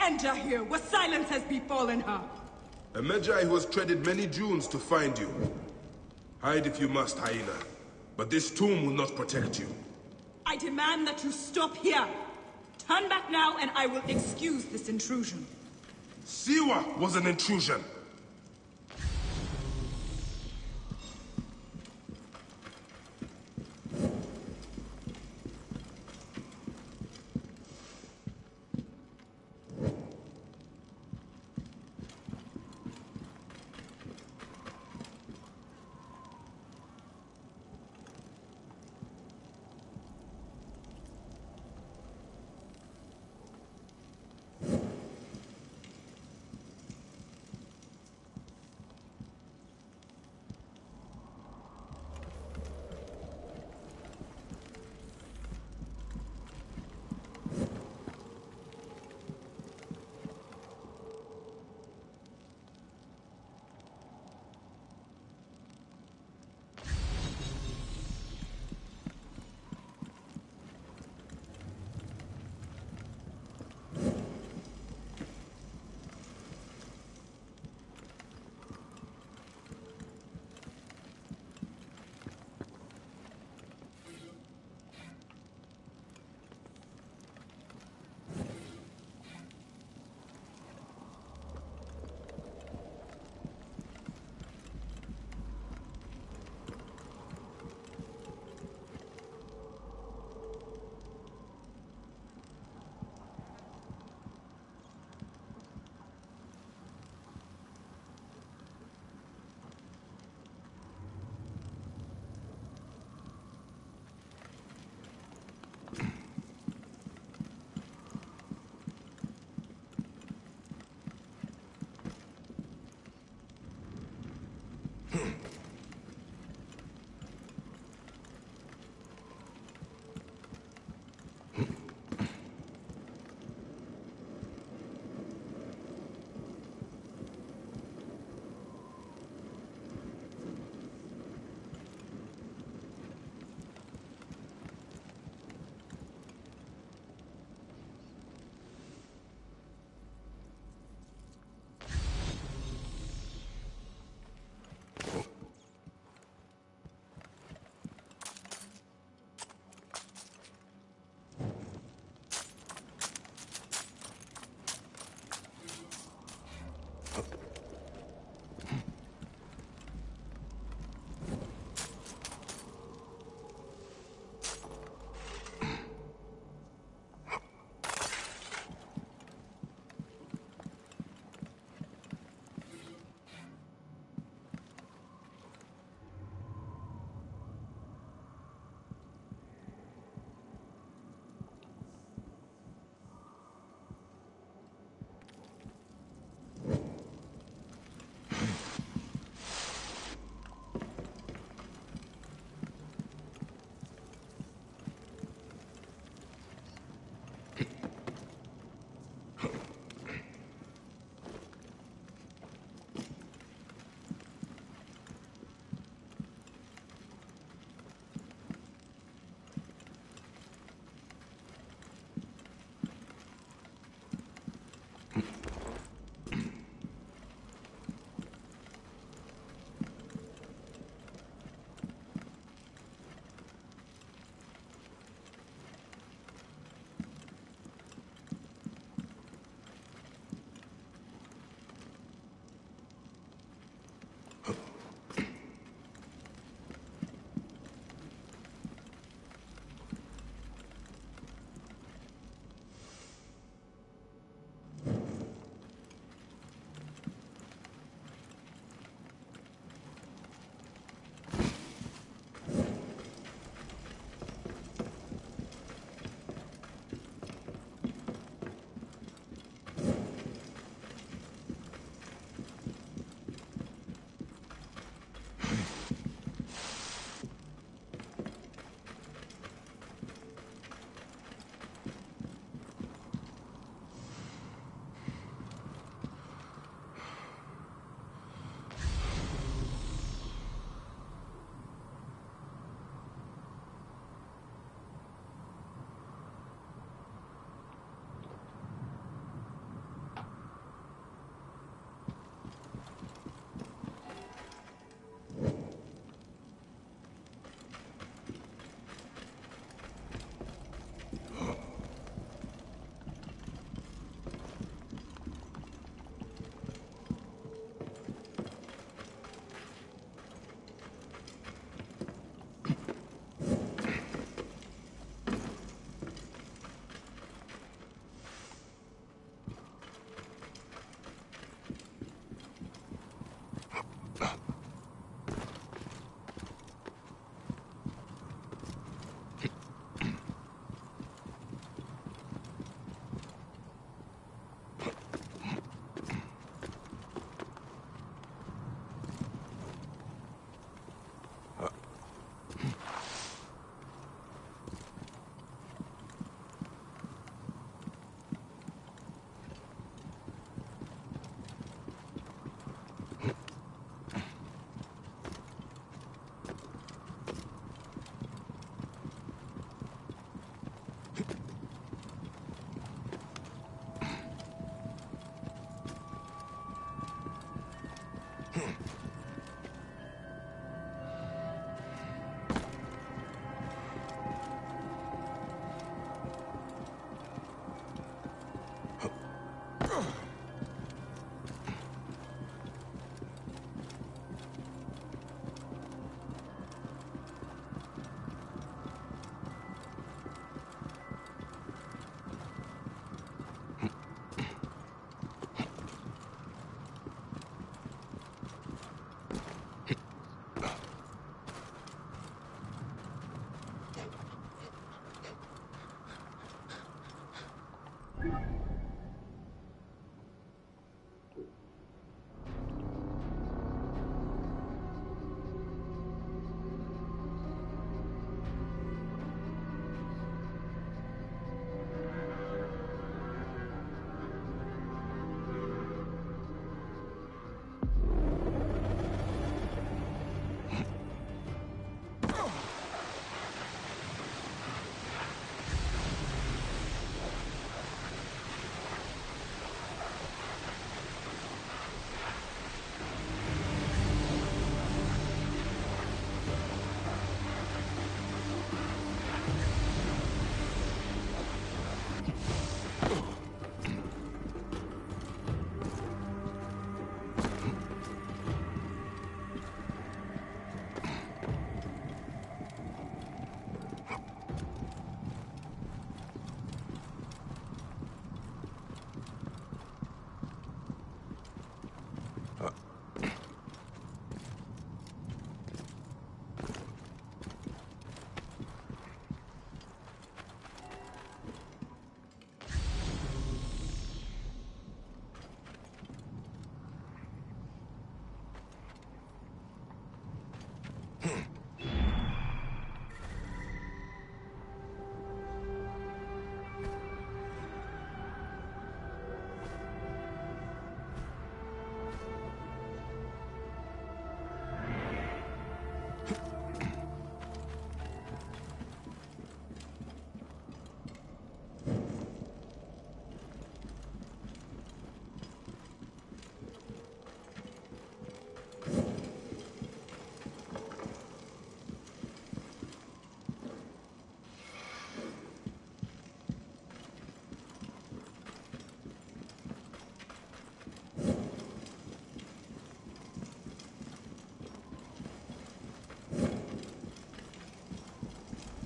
I: Enter here, where silence has befallen her.
E: A Magi who has treaded many dunes to find you. Hide if you must, hyena. But this tomb will not protect you.
I: I demand that you stop here. Turn back now and I will excuse this intrusion.
E: Siwa was an intrusion.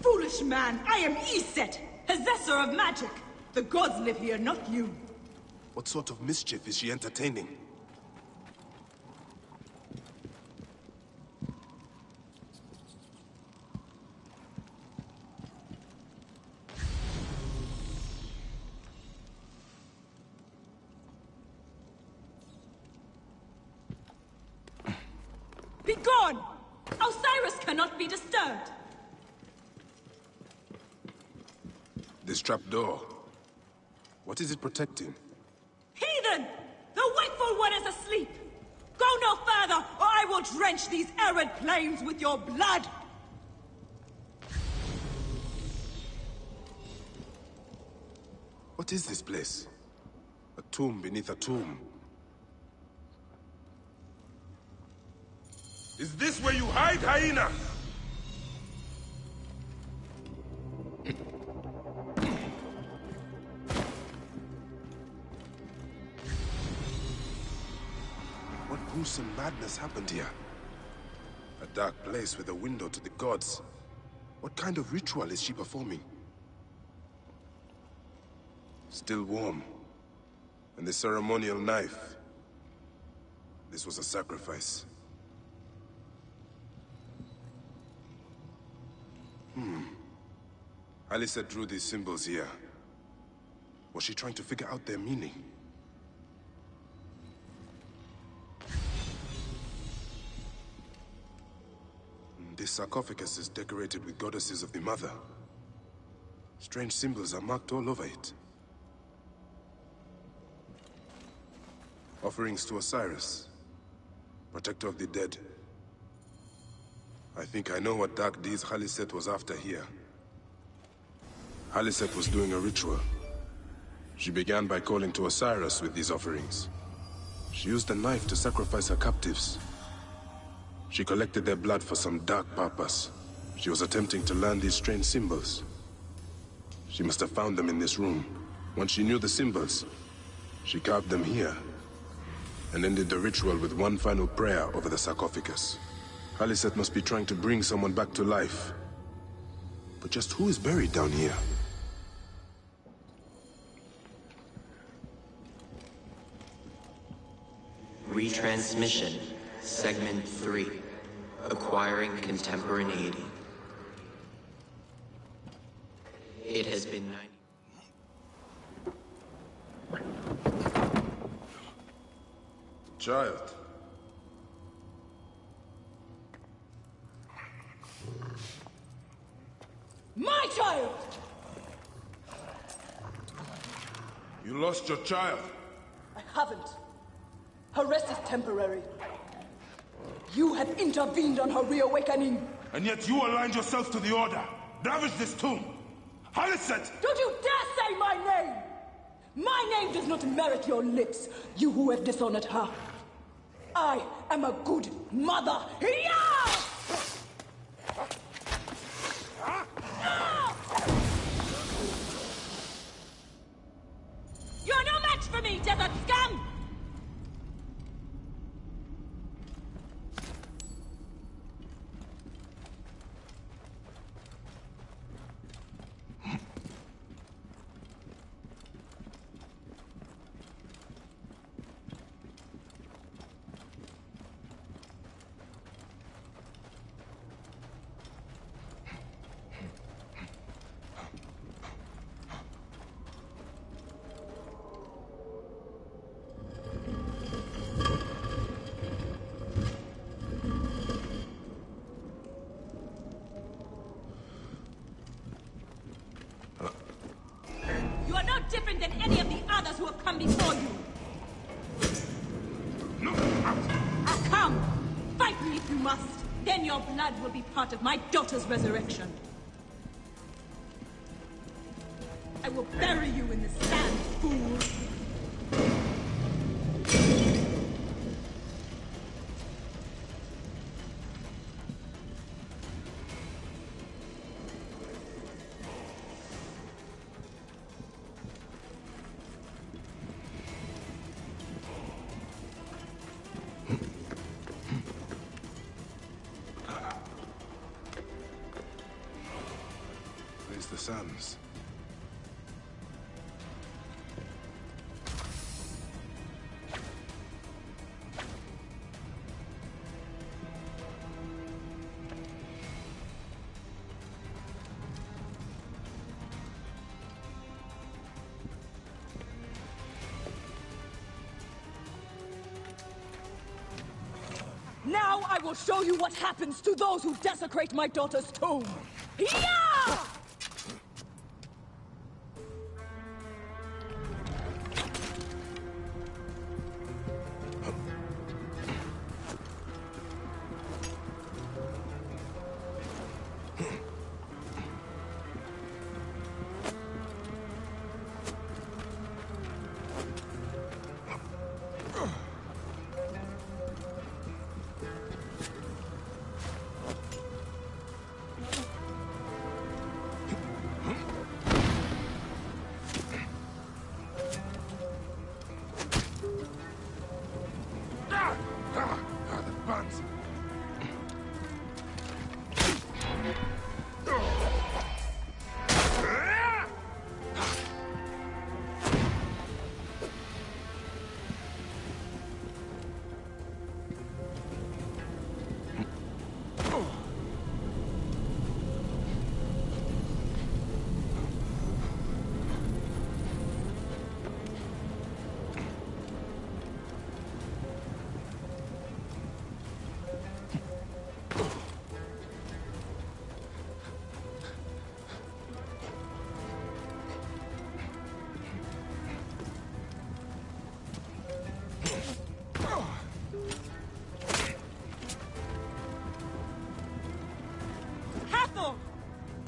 I: Foolish man, I am Iset, possessor of magic. The gods live here, not you.
E: What sort of mischief is she entertaining?
I: Begone! Osiris cannot be disturbed.
E: This trapdoor. What is it protecting?
I: Heathen! The wakeful one is asleep! Go no further, or I will drench these arid plains with your blood!
E: What is this place? A tomb beneath a tomb. Is this where you hide, hyena? What gruesome madness happened here? A dark place with a window to the gods. What kind of ritual is she performing? Still warm. And the ceremonial knife. This was a sacrifice. Alyssa drew these symbols here. Was she trying to figure out their meaning? This sarcophagus is decorated with goddesses of the Mother. Strange symbols are marked all over it. Offerings to Osiris, protector of the dead. I think I know what dark deeds Khaliset was after here. Khaliset was doing a ritual. She began by calling to Osiris with these offerings. She used a knife to sacrifice her captives. She collected their blood for some dark purpose. She was attempting to learn these strange symbols. She must have found them in this room. Once she knew the symbols, she carved them here, and ended the ritual with one final prayer over the sarcophagus. Khaliset must be trying to bring someone back to life. But just who is buried down here?
J: Retransmission, Segment 3. Acquiring Contemporaneity. It has been 90...
E: Child.
I: My child!
E: You lost your child.
I: I haven't. Her rest is temporary. You have intervened on her reawakening.
E: And yet you aligned yourself to the Order. Ravage this tomb. Khaliset!
I: Don't you dare say my name! My name does not merit your lips, you who have dishonored her. I am a good mother. Yeah! You're no match for me, desert scum! before you. Come, fight me if you must. Then your blood will be part of my daughter's resurrection. I will bury you in the sand, fool.
E: Where's the sons?
I: Now I will show you what happens to those who desecrate my daughter's tomb. Yeah!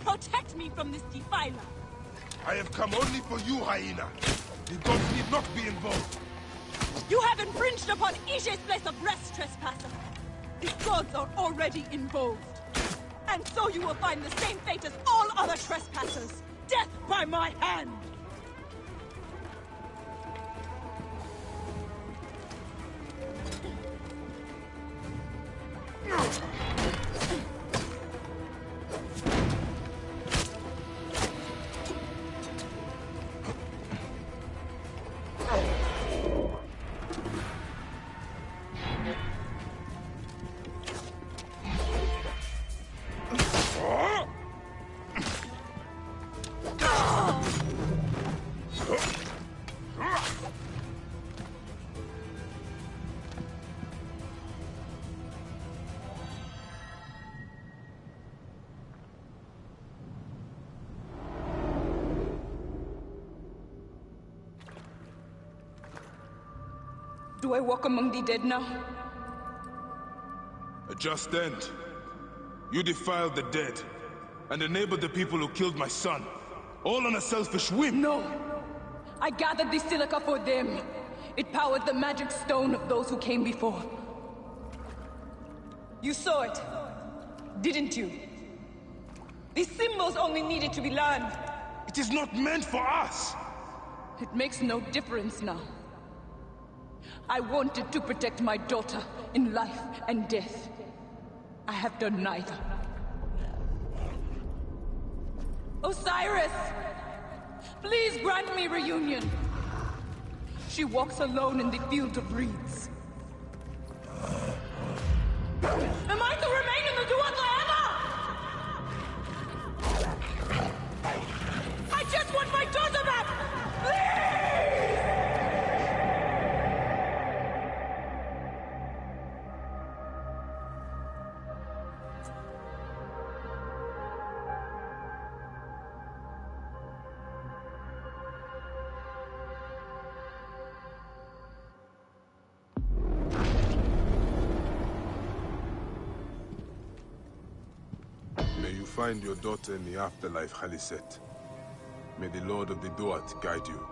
I: Protect me from this defiler.
E: I have come only for you, hyena. The gods need not be involved.
I: You have infringed upon Ije's place of rest, trespasser. The gods are already involved. And so you will find the same fate as all other trespassers. Death by my hand. Do I walk among the dead now?
E: A just end. You defiled the dead, and enabled the people who killed my son. All on a selfish whim.
I: No! I gathered the silica for them. It powered the magic stone of those who came before. You saw it, didn't you? These symbols only needed to be learned.
E: It is not meant for us!
I: It makes no difference now. I wanted to protect my daughter in life and death. I have done neither. Osiris! Please grant me reunion. She walks alone in the field of reeds. Am I to remain in the Duat forever? I just want my daughter back! Please!
E: find your daughter in the afterlife, Khaliset. May the Lord of the Duat guide you.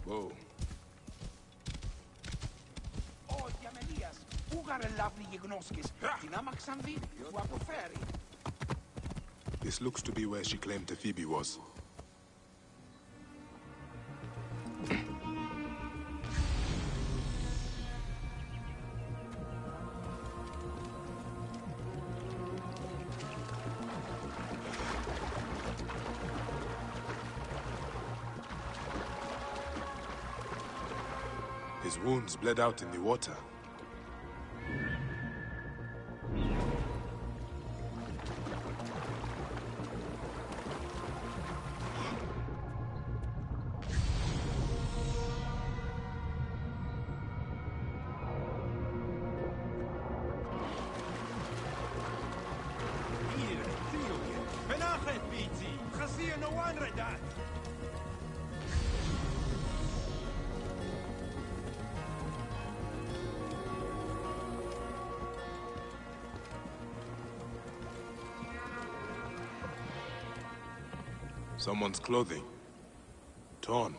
E: Whoa.
C: Oh, Elias, ugar lovely Ignoskis. Dinamaxanvi, Wapoferi.
E: This looks to be where she claimed Phoebe was. His wounds bled out in the water. Someone's clothing. Torn.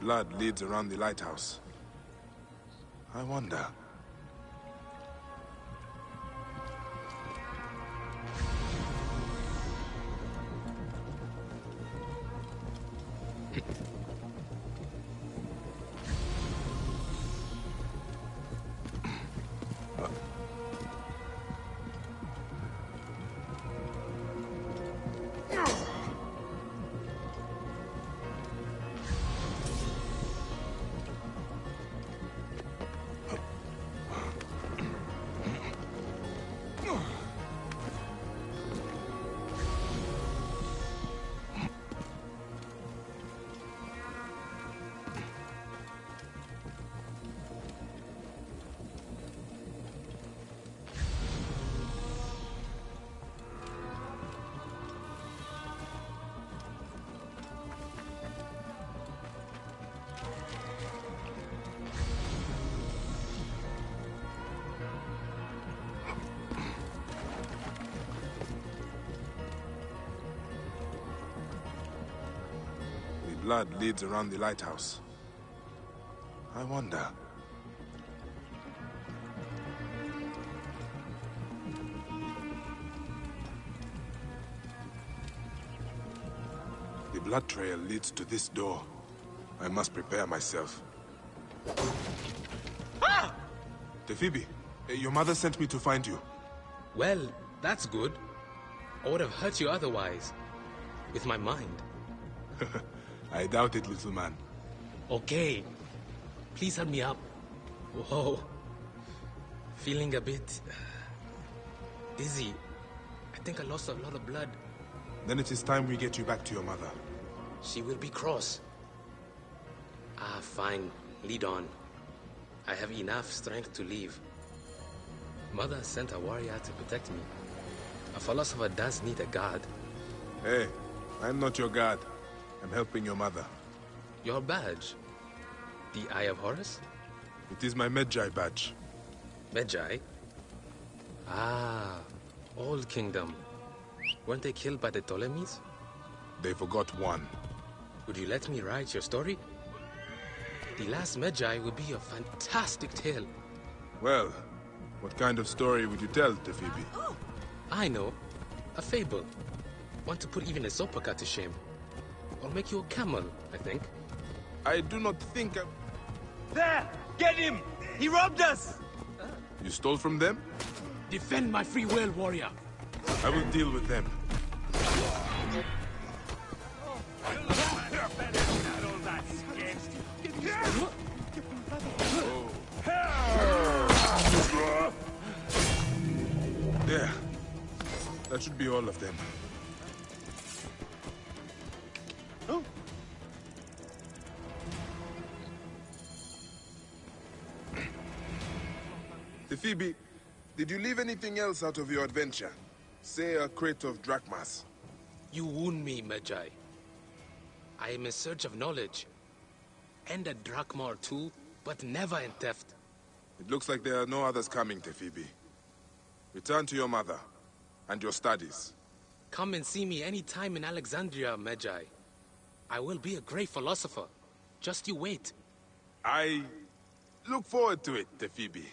E: blood leads around the lighthouse. I wonder... Blood leads around the lighthouse. I wonder... The blood trail leads to this door. I must prepare myself.
K: Ah!
E: Phoebe, your mother sent me to find you.
K: Well, that's good. I would have hurt you otherwise. With my mind.
E: I doubt it, little man.
K: Okay. Please help me up. Whoa. Feeling a bit... dizzy. I think I lost a lot of blood.
E: Then it is time we get you back to your mother.
K: She will be cross. Ah, fine. Lead on. I have enough strength to leave. Mother sent a warrior to protect me. A philosopher does need a guard.
E: Hey, I'm not your guard. I'm helping your mother.
K: Your badge? The Eye of Horus?
E: It is my Medjay badge.
K: Medjay? Ah, Old Kingdom. Weren't they killed by the Ptolemies?
E: They forgot one.
K: Would you let me write your story? The last Medjay will be a fantastic tale.
E: Well, what kind of story would you tell, Phoebe?
K: I know. A fable. Want to put even a Zopaka to shame. Or make you a camel, I think.
E: I do not think
C: There! Get him! He robbed us!
E: You stole from them?
K: Defend my free will, warrior!
E: I will deal with them. There. That should be all of them. Phoebe, did you leave anything else out of your adventure? Say a crate of drachmas.
K: You wound me, Medjay. I am in search of knowledge. And a drachma or two, but never in theft.
E: It looks like there are no others coming, Phoebe. Return to your mother and your studies.
K: Come and see me any time in Alexandria, Medjay. I will be a great philosopher. Just you wait.
E: I look forward to it, Phoebe.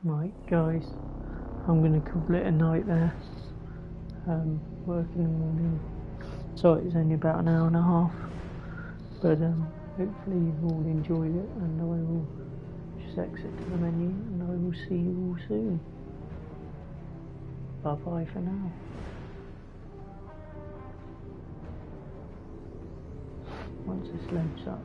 B: Right, guys, I'm going to call it a night there. Work in the morning. Sorry, it's only about an hour and a half, but hopefully you've all enjoyed it, and I will just exit to the menu, and I will see you all soon. Bye bye for now. Once this loads up.